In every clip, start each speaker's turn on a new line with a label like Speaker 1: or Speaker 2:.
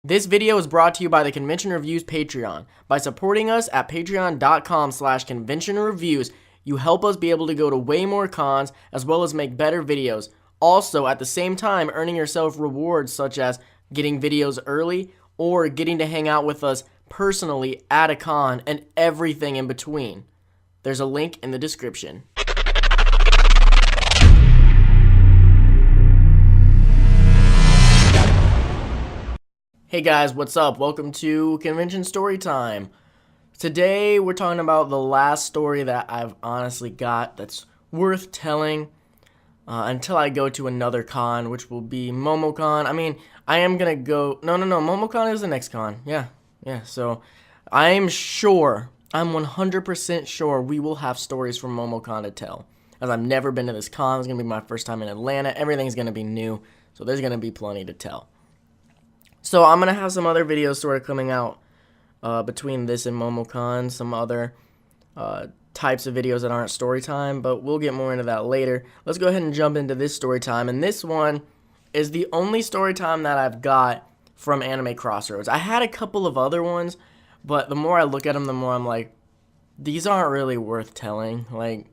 Speaker 1: This video is brought to you by the Convention Reviews Patreon. By supporting us at patreon.com/conventionreviews, you help us be able to go to way more cons as well as make better videos. Also, at the same time, earning yourself rewards such as getting videos early or getting to hang out with us personally at a con and everything in between. There's a link in the description. Hey guys, what's up? Welcome to Convention Storytime. Today we're talking about the last story that I've honestly got that's worth telling until I go to another con, which will be MomoCon. I mean, I am gonna go. No, MomoCon is the next con. Yeah. So I'm 100% sure we will have stories from MomoCon to tell. As I've never been to this con, it's gonna be my first time in Atlanta. Everything's gonna be new, so there's gonna be plenty to tell. So I'm going to have some other videos sort of coming out between this and MomoCon, some other types of videos that aren't story time, but we'll get more into that later. Let's go ahead and jump into this story time, and this one is the only story time that I've got from Anime Crossroads. I had a couple of other ones, but the more I look at them, the more I'm like, these aren't really worth telling. Like,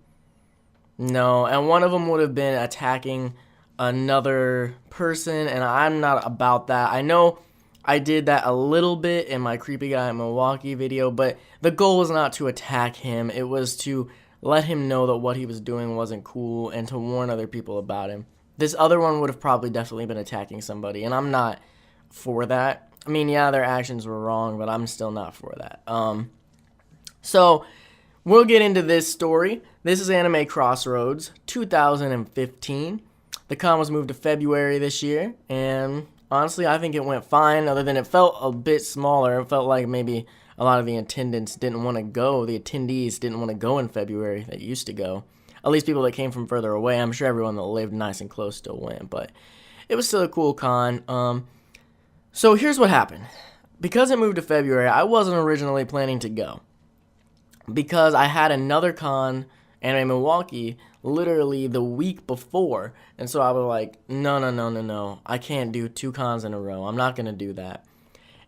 Speaker 1: no, and one of them would have been attacking another person, and I'm not about that. I know I did that a little bit in my Creepy Guy in Milwaukee video, but the goal was not to attack him. It was to let him know that what he was doing wasn't cool and to warn other people about him. This other one would have probably definitely been attacking somebody, and I'm not for that. I mean, yeah, their actions were wrong, but I'm still not for that. So we'll get into this story. This is Anime Crossroads 2015. The con was moved to February this year, and honestly, I think it went fine, other than it felt a bit smaller. It felt like maybe a lot of the attendants didn't want to go. The attendees didn't want to go in February that used to go. At least people that came from further away. I'm sure everyone that lived nice and close still went, but it was still a cool con. So here's what happened. Because it moved to February, I wasn't originally planning to go. Because I had another con, Anime Milwaukee, literally the week before, and so I was like, no, I can't do two cons in a row. I'm not gonna do that.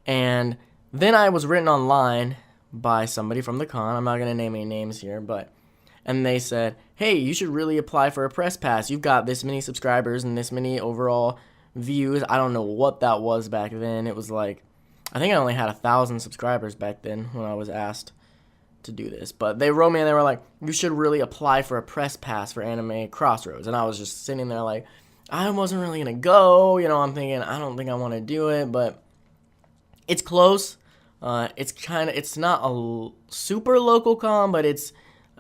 Speaker 1: And then I was written online by somebody from the con. I'm not gonna name any names here, and they said, hey, you should really apply for a press pass. You've got this many subscribers and this many overall views. I don't know what that was back then. It was like, I think I only had 1,000 subscribers back then when I was asked to do this, but they wrote me and they were like, you should really apply for a press pass for Anime Crossroads. And I was just sitting there like, I wasn't really gonna go, I'm thinking, I don't think I want to do it, but it's close. It's not a super local con, but it's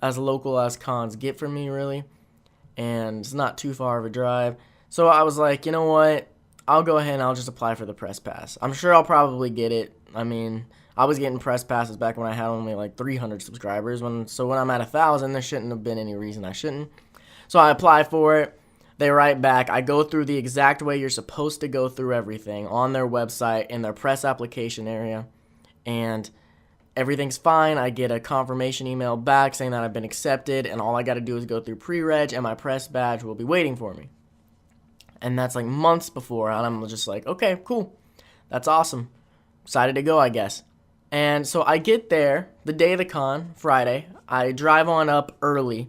Speaker 1: as local as cons get for me, really, and it's not too far of a drive. So I was like, you know what, I'll go ahead and I'll just apply for the press pass. I'm sure I'll probably get it. I mean, I was getting press passes back when I had only like 300 subscribers. So when I'm at 1,000, there shouldn't have been any reason I shouldn't. So I apply for it. They write back. I go through the exact way you're supposed to go through everything on their website in their press application area. And everything's fine. I get a confirmation email back saying that I've been accepted. And all I got to do is go through pre-reg and my press badge will be waiting for me. And that's like months before. And I'm just like, okay, cool. That's awesome. Excited to go, I guess. And so I get there the day of the con, Friday. I drive on up early,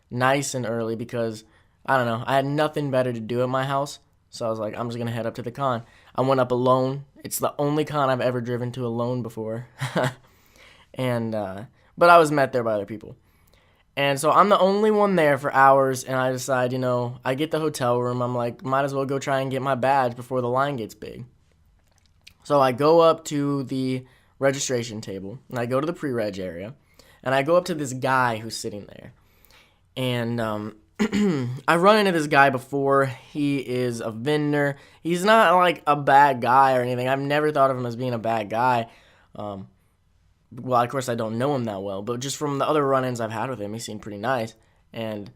Speaker 1: nice and early, because, I don't know, I had nothing better to do at my house. So I was like, I'm just going to head up to the con. I went up alone. It's the only con I've ever driven to alone before. But I was met there by other people. And so I'm the only one there for hours, and I decide, I get the hotel room. I'm like, might as well go try and get my badge before the line gets big. So I go up to the registration table, and I go to the pre-reg area, and I go up to this guy who's sitting there, and I run into this guy before. He is a vendor. He's not like a bad guy or anything. I've never thought of him as being a bad guy. Well, of course I don't know him that well, but just from the other run-ins I've had with him, he seemed pretty nice. And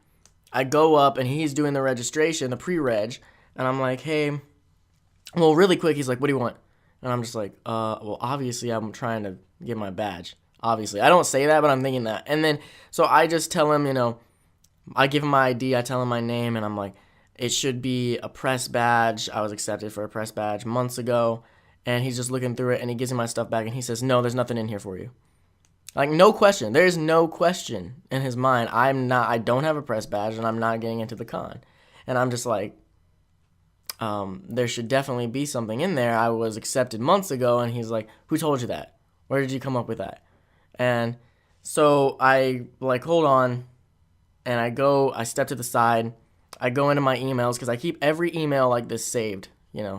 Speaker 1: I go up, and he's doing the registration, the pre-reg, and I'm like, hey, well, really quick, he's like, what do you want? And I'm just like, well, obviously I'm trying to get my badge. Obviously. I don't say that, but I'm thinking that. And then, so I just tell him, I give him my ID, I tell him my name, and I'm like, it should be a press badge. I was accepted for a press badge months ago, and he's just looking through it, and he gives me my stuff back, and he says, no, there's nothing in here for you. Like, no question. There's no question in his mind. I don't have a press badge, and I'm not getting into the con. And I'm just like, there should definitely be something in there. I was accepted months ago. And he's like, who told you that? Where did you come up with that? And so I like, hold on. And I step to the side. I go into my emails because I keep every email like this saved,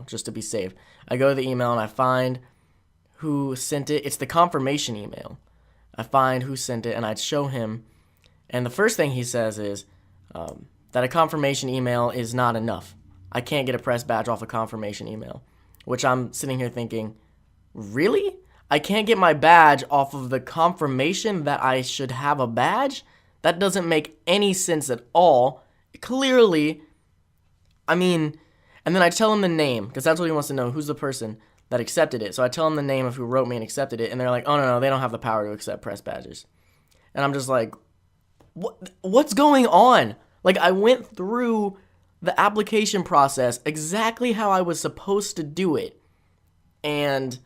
Speaker 1: just to be safe. I go to the email and I find who sent it. It's the confirmation email. I find who sent it, and I'd show him. And the first thing he says is that a confirmation email is not enough. I can't get a press badge off a confirmation email, which I'm sitting here thinking, really? I can't get my badge off of the confirmation that I should have a badge? That doesn't make any sense at all. Clearly, and then I tell him the name, because that's what he wants to know, who's the person that accepted it. So I tell him the name of who wrote me and accepted it, and they're like, oh, no, they don't have the power to accept press badges. And I'm just like, what's going on? Like, I went through the application process exactly how I was supposed to do it, and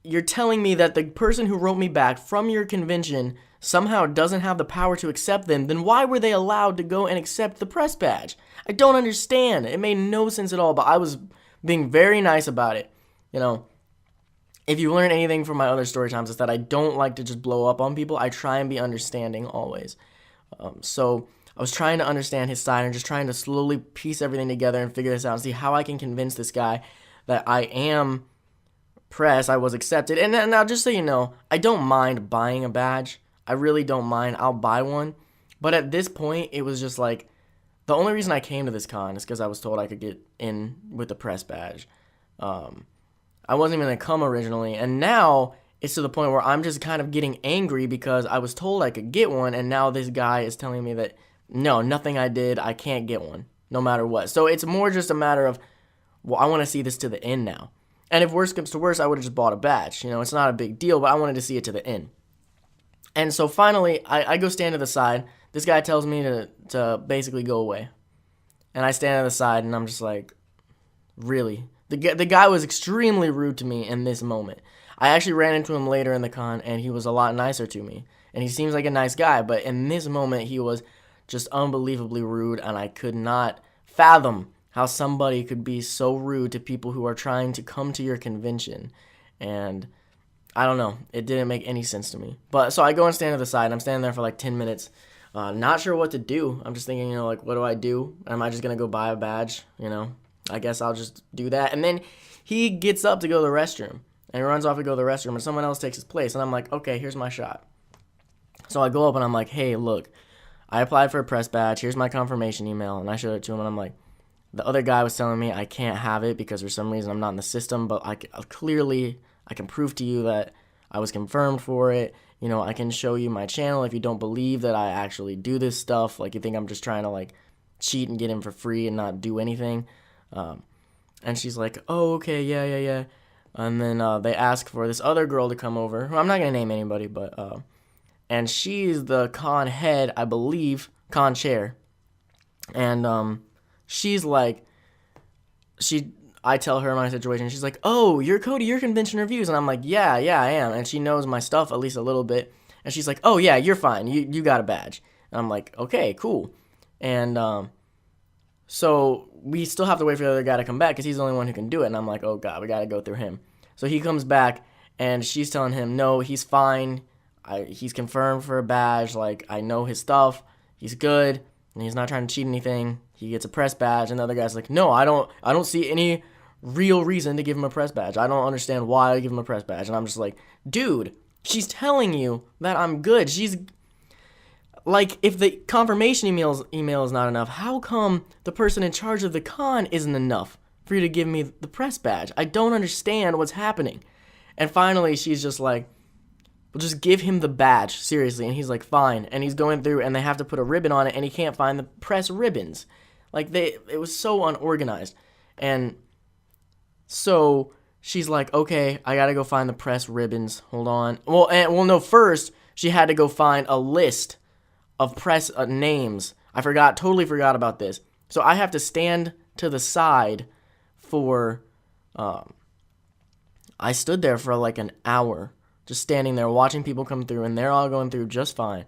Speaker 1: you're telling me that the person who wrote me back from your convention somehow doesn't have the power to accept them, then why were they allowed to go and accept the press badge? I don't understand. It made no sense at all, but I was being very nice about it. If you learn anything from my other story times, it's that I don't like to just blow up on people. I try and be understanding always. So I was trying to understand his side and just trying to slowly piece everything together and figure this out and see how I can convince this guy that I am press, I was accepted. And now, just so you know, I don't mind buying a badge. I really don't mind. I'll buy one. But at this point, it was just like, the only reason I came to this con is because I was told I could get in with the press badge. I wasn't even going to come originally, and now it's to the point where I'm just kind of getting angry because I was told I could get one, and now this guy is telling me that, no, nothing I did, I can't get one, no matter what. So it's more just a matter of, well, I want to see this to the end now. And if worse comes to worse, I would have just bought a badge. It's not a big deal, but I wanted to see it to the end. And so finally, I go stand to the side. This guy tells me to basically go away. And I stand to the side, and I'm just like, really? The guy was extremely rude to me in this moment. I actually ran into him later in the con, and he was a lot nicer to me. And he seems like a nice guy, but in this moment, he was just unbelievably rude, and I could not fathom how somebody could be so rude to people who are trying to come to your convention. And I don't know. It didn't make any sense to me. But so I go and stand to the side, and I'm standing there for like 10 minutes. Not sure what to do. I'm just thinking, like, what do I do? Am I just going to go buy a badge? I guess I'll just do that. And then he gets up to go to the restroom. And he runs off to go to the restroom, and someone else takes his place. And I'm like, okay, here's my shot. So I go up, and I'm like, hey, look, I applied for a press badge. Here's my confirmation email. And I showed it to him, and I'm like, the other guy was telling me I can't have it because for some reason I'm not in the system. But I can prove to you that I was confirmed for it. I can show you my channel if you don't believe that I actually do this stuff. Like, you think I'm just trying to, like, cheat and get in for free and not do anything. And she's like, oh, okay, yeah. And then they ask for this other girl to come over. I'm not going to name anybody, but, and she's the con head, I believe, con chair. And she's like, I tell her my situation. She's like, oh, you're Cody, your convention reviews. And I'm like, yeah, I am. And she knows my stuff at least a little bit. And she's like, oh, yeah, you're fine. You got a badge. And I'm like, okay, cool. And so we still have to wait for the other guy to come back because he's the only one who can do it. And I'm like, oh, God, we got to go through him. So he comes back, and she's telling him, no, he's fine. He's confirmed for a badge. Like, I know his stuff. He's good. And he's not trying to cheat anything. He gets a press badge. And the other guy's like, no, I don't see any real reason to give him a press badge. I don't understand why I give him a press badge. And I'm just like, dude, she's telling you that I'm good. She's like, if the confirmation email is not enough, how come the person in charge of the con isn't enough for you to give me the press badge? I don't understand what's happening. And finally, she's just like, well, just give him the badge, seriously. And he's like, fine. And he's going through, and they have to put a ribbon on it, and he can't find the press ribbons. Like, it was so unorganized. And so she's like, okay, I gotta go find the press ribbons. Hold on. Well, no, first, she had to go find a list of press names. Totally forgot about this. So I have to stand to the side for I stood there for like an hour, just standing there watching people come through, and they're all going through just fine.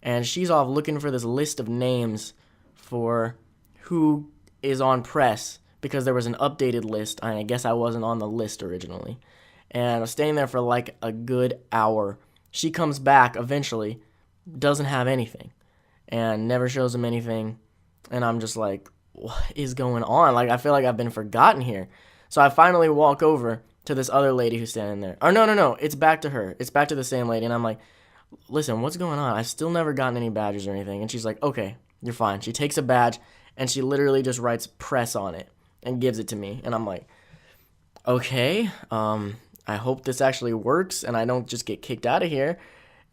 Speaker 1: And she's off looking for this list of names for who is on press because there was an updated list. I guess I wasn't on the list originally. And I was staying there for like a good hour. She comes back eventually, doesn't have anything, and never shows him anything. And I'm just like, what is going on? Like, I feel like I've been forgotten here. So I finally walk over to this other lady who's standing there. Or no, it's back to her. It's back to the same lady. And I'm like, listen, what's going on? I've still never gotten any badges or anything. And she's like, okay, you're fine. She takes a badge and she literally just writes press on it and gives it to me. And I'm like, okay, I hope this actually works and I don't just get kicked out of here.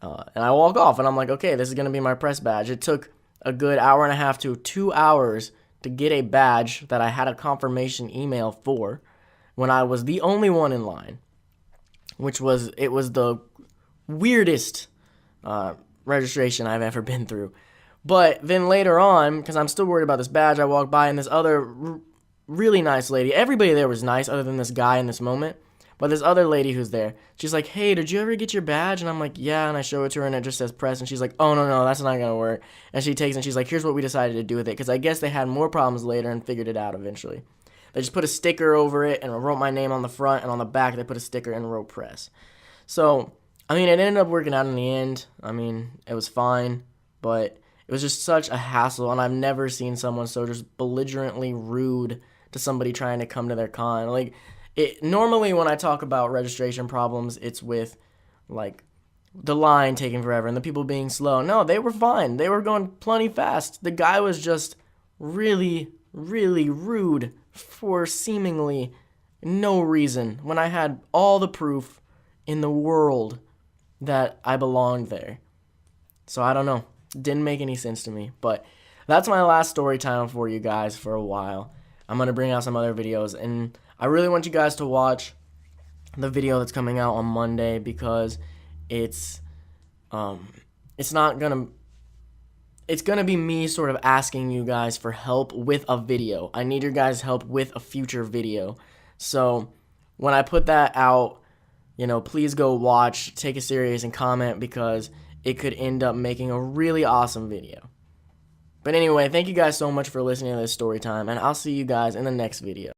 Speaker 1: And I walk off and I'm like, okay, this is going to be my press badge. It took a good hour and a half to 2 hours to get a badge that I had a confirmation email for when I was the only one in line, it was the weirdest registration I've ever been through. But then later on, because I'm still worried about this badge, I walked by and this other really nice lady, everybody there was nice other than this guy in this moment, but this other lady who's there, she's like, hey, did you ever get your badge? And I'm like, yeah, and I show it to her and it just says press, and she's like, oh, no, that's not going to work. And she takes it and she's like, here's what we decided to do with it, because I guess they had more problems later and figured it out eventually. They just put a sticker over it and wrote my name on the front, and on the back they put a sticker and wrote press. So, I mean, it ended up working out in the end. I mean, it was fine, but it was just such a hassle, and I've never seen someone so just belligerently rude to somebody trying to come to their con. Like, normally when I talk about registration problems, it's with, like, the line taking forever and the people being slow. No, they were fine. They were going plenty fast. The guy was just really, really rude for seemingly no reason when I had all the proof in the world that I belonged there. So I don't know. Didn't make any sense to me. But that's my last story time for you guys for a while. I'm going to bring out some other videos, and I really want you guys to watch the video that's coming out on Monday because it's gonna be me sort of asking you guys for help with a video. I need your guys' help with a future video. So when I put that out, please go watch, take it serious, and comment because it could end up making a really awesome video. But anyway, thank you guys so much for listening to this story time, and I'll see you guys in the next video.